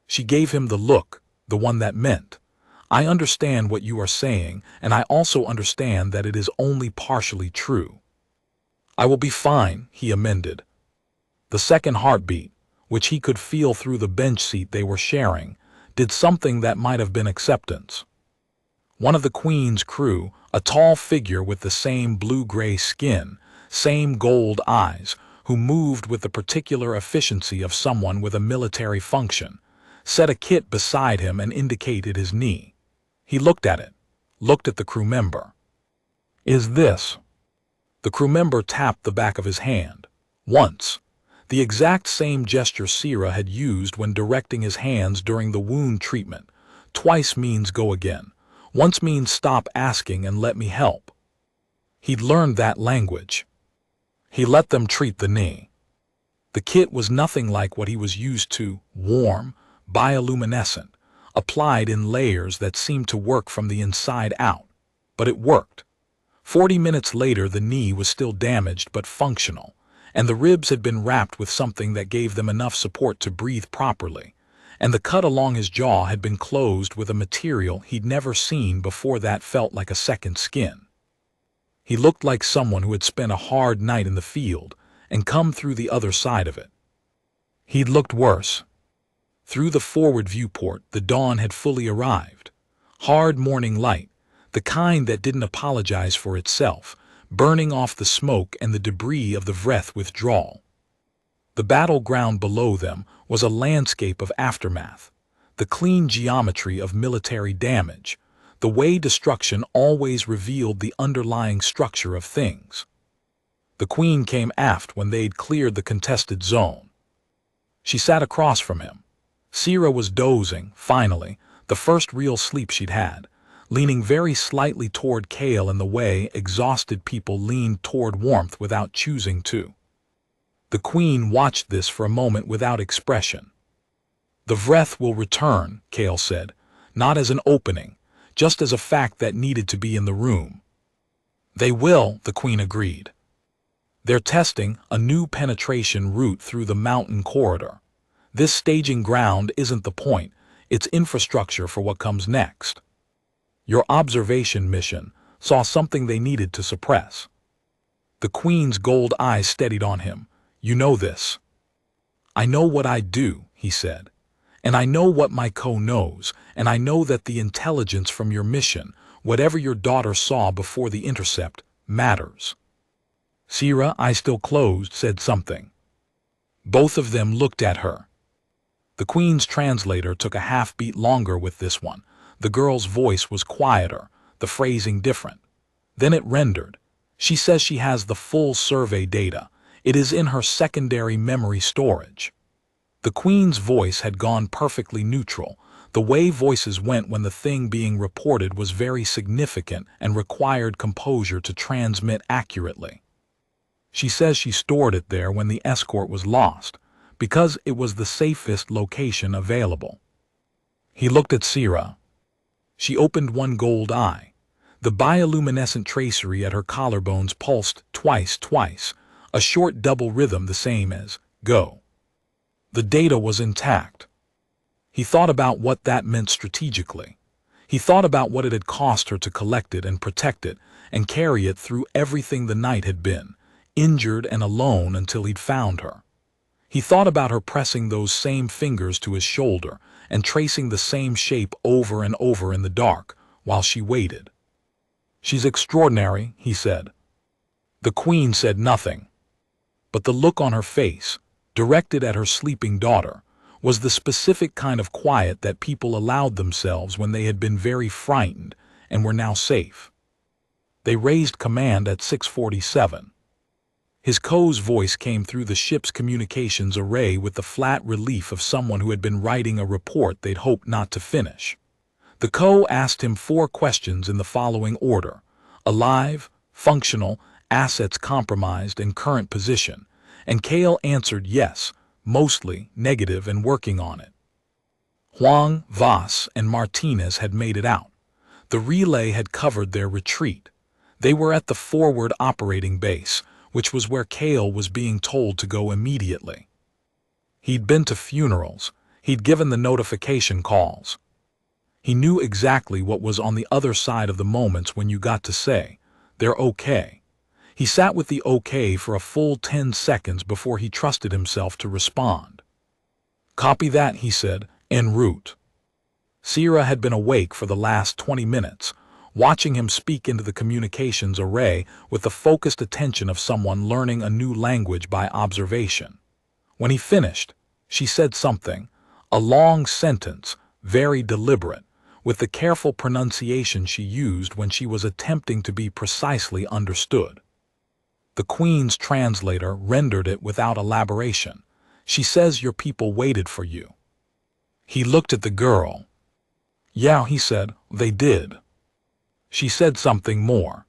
She gave him the look, the one that meant, "I understand what you are saying, and I also understand that it is only partially true." "I will be fine," he amended. The second heartbeat, which he could feel through the bench seat they were sharing, did something that might have been acceptance. One of the Queen's crew, a tall figure with the same blue-gray skin, same gold eyes, who moved with the particular efficiency of someone with a military function, set a kit beside him and indicated his knee. He looked at it, looked at the crew member. "Is this?" The crew member tapped the back of his hand. Once. The exact same gesture Sira had used when directing his hands during the wound treatment. Twice means go again. Once means stop asking and let me help. He'd learned that language. He let them treat the knee. The kit was nothing like what he was used to, warm, bioluminescent, applied in layers that seemed to work from the inside out. But it worked. 40 minutes later, the knee was still damaged but functional, and the ribs had been wrapped with something that gave them enough support to breathe properly, and the cut along his jaw had been closed with a material he'd never seen before that felt like a second skin. He looked like someone who had spent a hard night in the field and come through the other side of it. He'd looked worse. Through the forward viewport, the dawn had fully arrived. Hard morning light, the kind that didn't apologize for itself, burning off the smoke and the debris of the Vreth withdrawal. The battleground below them was a landscape of aftermath, the clean geometry of military damage, the way destruction always revealed the underlying structure of things. The Queen came aft when they'd cleared the contested zone. She sat across from him. Sira was dozing, finally, the first real sleep she'd had, leaning very slightly toward Kale in the way exhausted people leaned toward warmth without choosing to. The Queen watched this for a moment without expression. "The Vreth will return," Kale said, "not as an opening, just as a fact that needed to be in the room. They will, the Queen agreed. They're testing a new penetration route through the mountain corridor. This staging ground isn't the point, it's infrastructure for what comes next. Your observation mission saw something they needed to suppress. The Queen's gold eyes steadied on him. You know this. I know what I do, he said. And I know what my knows, and I know that the intelligence from your mission, whatever your daughter saw before the intercept, matters. Sierra, eyes still closed, said something. Both of them looked at her. The Queen's translator took a half-beat longer with this one. The girl's voice was quieter, the phrasing different. Then it rendered. She says she has the full survey data. It is in her secondary memory storage. The Queen's voice had gone perfectly neutral. The way voices went when the thing being reported was very significant and required composure to transmit accurately. She says she stored it there when the escort was lost, because it was the safest location available. He looked at Sierra. She opened one gold eye. The bioluminescent tracery at her collarbones pulsed twice, a short double rhythm the same as go. The data was intact. He thought about what that meant strategically. He thought about what it had cost her to collect it and protect it and carry it through everything the night had been, injured and alone until he'd found her. He thought about her pressing those same fingers to his shoulder and tracing the same shape over and over in the dark while she waited. She's extraordinary, he said. The Queen said nothing. But the look on her face, directed at her sleeping daughter, was the specific kind of quiet that people allowed themselves when they had been very frightened and were now safe. They raised command at 6:47. His co's voice came through the ship's communications array with the flat relief of someone who had been writing a report they'd hoped not to finish. The co asked him 4 questions in the following order: alive, functional, assets compromised, and current position, and Kale answered yes, mostly, negative, and working on it. Huang, Voss, and Martinez had made it out. The relay had covered their retreat. They were at the forward operating base, which was where Kale was being told to go immediately. He'd been to funerals. He'd given the notification calls. He knew exactly what was on the other side of the moments when you got to say, they're okay. He sat with the okay for a full 10 seconds before he trusted himself to respond. Copy that, he said, en route. Sierra had been awake for the last 20 minutes, watching him speak into the communications array with the focused attention of someone learning a new language by observation. When he finished, she said something, a long sentence, very deliberate, with the careful pronunciation she used when she was attempting to be precisely understood. The Queen's translator rendered it without elaboration. She says your people waited for you. He looked at the girl. Yeah, he said, they did. She said something more.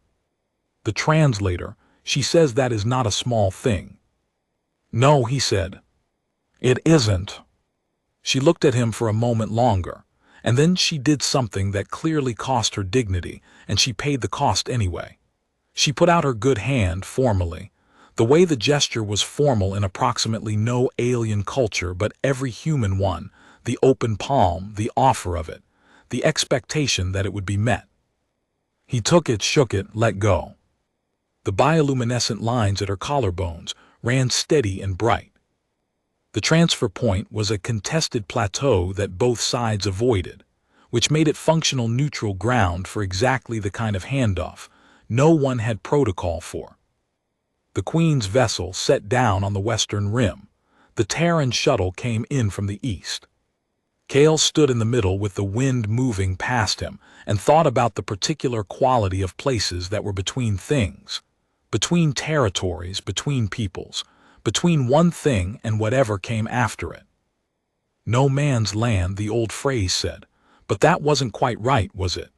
The translator, she says that is not a small thing. No, he said. It isn't. She looked at him for a moment longer, and then she did something that clearly cost her dignity, and she paid the cost anyway. She put out her good hand formally. The way the gesture was formal in approximately no alien culture but every human one, the open palm, the offer of it, the expectation that it would be met. He took it, shook it, let go. The bioluminescent lines at her collarbones ran steady and bright. The transfer point was a contested plateau that both sides avoided, which made it functional neutral ground for exactly the kind of handoff no one had protocol for. The Queen's vessel set down on the western rim. The Terran shuttle came in from the east. Kale stood in the middle with the wind moving past him and thought about the particular quality of places that were between things, between territories, between peoples, between one thing and whatever came after it. No man's land, the old phrase said, but that wasn't quite right, was it?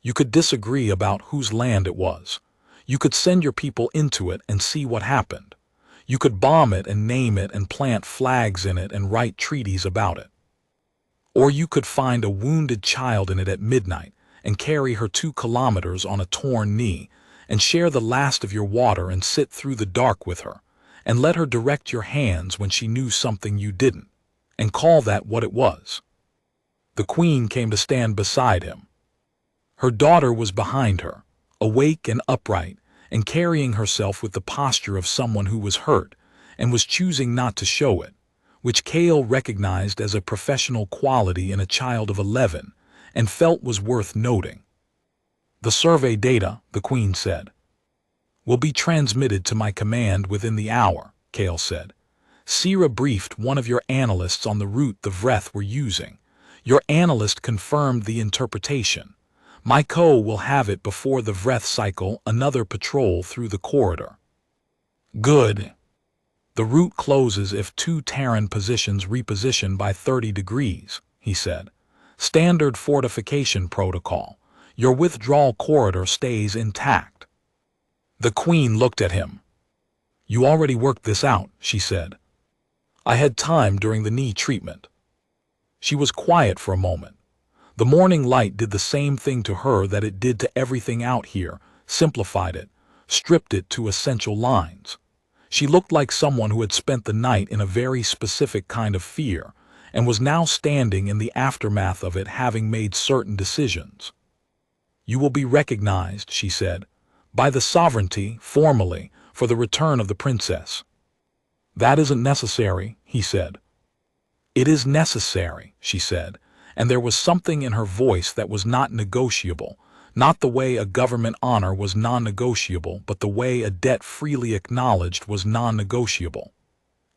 You could disagree about whose land it was. You could send your people into it and see what happened. You could bomb it and name it and plant flags in it and write treaties about it. Or you could find a wounded child in it at midnight and carry her 2 kilometers on a torn knee, and share the last of your water and sit through the dark with her, and let her direct your hands when she knew something you didn't, and call that what it was. The queen came to stand beside him. Her daughter was behind her, awake and upright, and carrying herself with the posture of someone who was hurt, and was choosing not to show it, which Cale recognized as a professional quality in a child of 11, and felt was worth noting. The survey data, the queen said, will be transmitted to my command within the hour, Cale said. Sira briefed one of your analysts on the route the Vreth were using. Your analyst confirmed the interpretation. My co will have it before the Vreth cycle another patrol through the corridor. Good. The route closes if 2 Terran positions reposition by 30 degrees, he said. Standard fortification protocol. Your withdrawal corridor stays intact. The queen looked at him. You already worked this out, she said. I had time during the knee treatment. She was quiet for a moment. The morning light did the same thing to her that it did to everything out here, simplified it, stripped it to essential lines. She looked like someone who had spent the night in a very specific kind of fear, and was now standing in the aftermath of it, having made certain decisions. You will be recognized, she said, by the sovereignty, formally, for the return of the princess. That isn't necessary, he said. It is necessary, she said, and there was something in her voice that was not negotiable, not the way a government honor was non-negotiable, but the way a debt freely acknowledged was non-negotiable.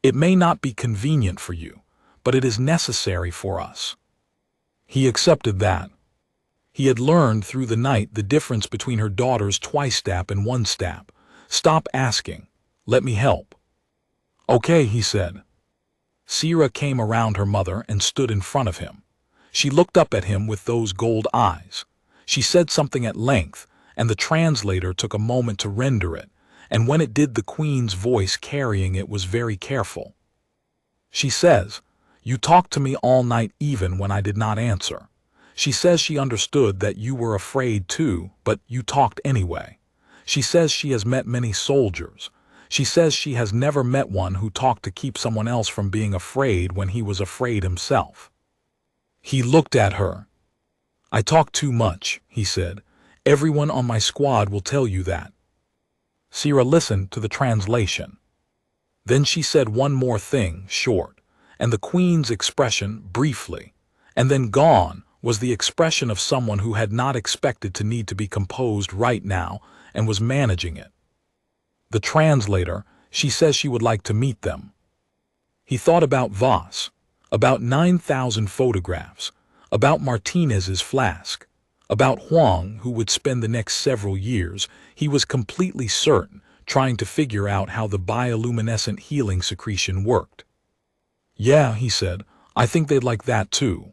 It may not be convenient for you, but it is necessary for us. He accepted that. He had learned through the night the difference between her daughter's twice-stap and one-stap. Stop asking. Let me help. Okay, he said. Sira came around her mother and stood in front of him. She looked up at him with those gold eyes. She said something at length, and the translator took a moment to render it, and when it did, the queen's voice carrying it was very careful. She says, "You talked to me all night even when I did not answer." She says she understood that you were afraid too, but you talked anyway. She says she has met many soldiers. She says she has never met one who talked to keep someone else from being afraid when he was afraid himself. He looked at her. I talk too much, he said. Everyone on my squad will tell you that. Sira listened to the translation. Then she said one more thing, short, and the queen's expression, briefly, and then gone, was the expression of someone who had not expected to need to be composed right now and was managing it. The translator, she says she would like to meet them. He thought about Voss, about 9,000 photographs, about Martinez's flask, about Huang, who would spend the next several years, he was completely certain, trying to figure out how the bioluminescent healing secretion worked. Yeah, he said, I think they'd like that too.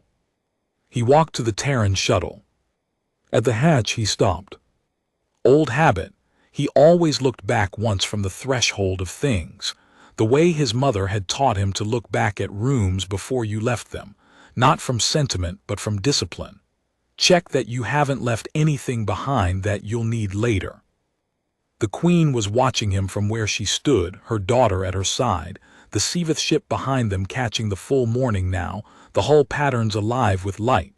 He walked to the Terran shuttle. At the hatch he stopped. Old habit, he always looked back once from the threshold of things, the way his mother had taught him to look back at rooms before you left them, not from sentiment but from discipline. Check that you haven't left anything behind that you'll need later. The queen was watching him from where she stood, her daughter at her side, the Seavith ship behind them catching the full morning now, the hull patterns alive with light.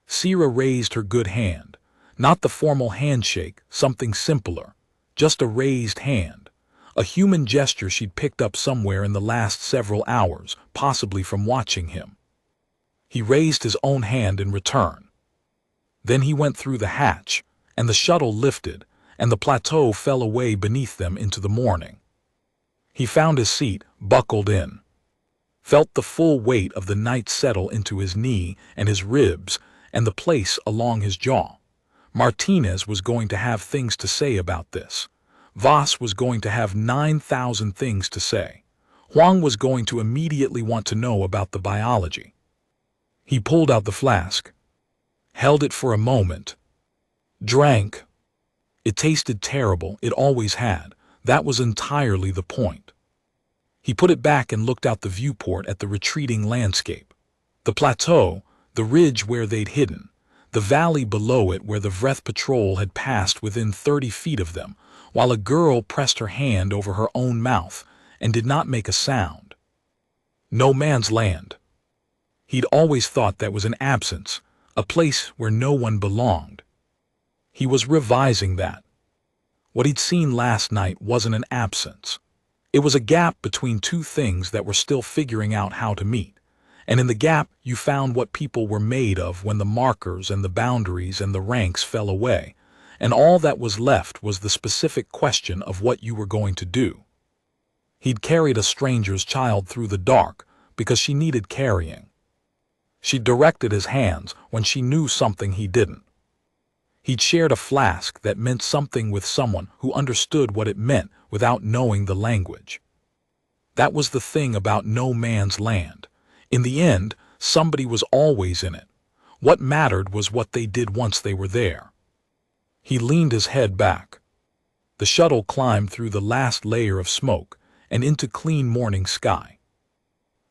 Sira raised her good hand, not the formal handshake, something simpler, just a raised hand, a human gesture she'd picked up somewhere in the last several hours, possibly from watching him. He raised his own hand in return. Then he went through the hatch, and the shuttle lifted, and the plateau fell away beneath them into the morning. He found his seat, buckled in, felt the full weight of the night settle into his knee and his ribs and the place along his jaw. Martinez was going to have things to say about this. Voss was going to have 9,000 things to say. Huang was going to immediately want to know about the biology. He pulled out the flask, held it for a moment, drank. It tasted terrible, it always had. That was entirely the point. He put it back and looked out the viewport at the retreating landscape. The plateau, the ridge where they'd hidden, the valley below it where the Vreth patrol had passed within 30 feet of them, while a girl pressed her hand over her own mouth and did not make a sound. No man's land. He'd always thought that was an absence, a place where no one belonged. He was revising that. What he'd seen last night wasn't an absence. It was a gap between two things that were still figuring out how to meet. And in the gap you found what people were made of when the markers and the boundaries and the ranks fell away, and all that was left was the specific question of what you were going to do. He'd carried a stranger's child through the dark because she needed carrying. She directed his hands when she knew something he didn't. He'd shared a flask that meant something with someone who understood what it meant without knowing the language. That was the thing about no man's land. In the end, somebody was always in it. What mattered was what they did once they were there. He leaned his head back. The shuttle climbed through the last layer of smoke and into clean morning sky.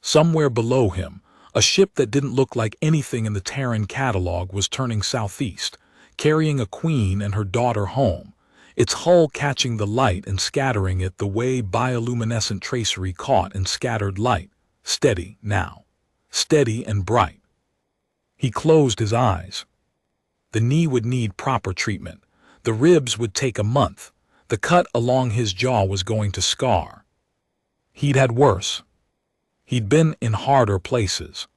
Somewhere below him, a ship that didn't look like anything in the Terran catalog was turning southeast, carrying a queen and her daughter home, its hull catching the light and scattering it the way bioluminescent tracery caught and scattered light, steady now, steady and bright. He closed his eyes. The knee would need proper treatment. The ribs would take a month. The cut along his jaw was going to scar. He'd had worse. He'd been in harder places.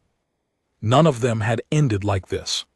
None of them had ended like this.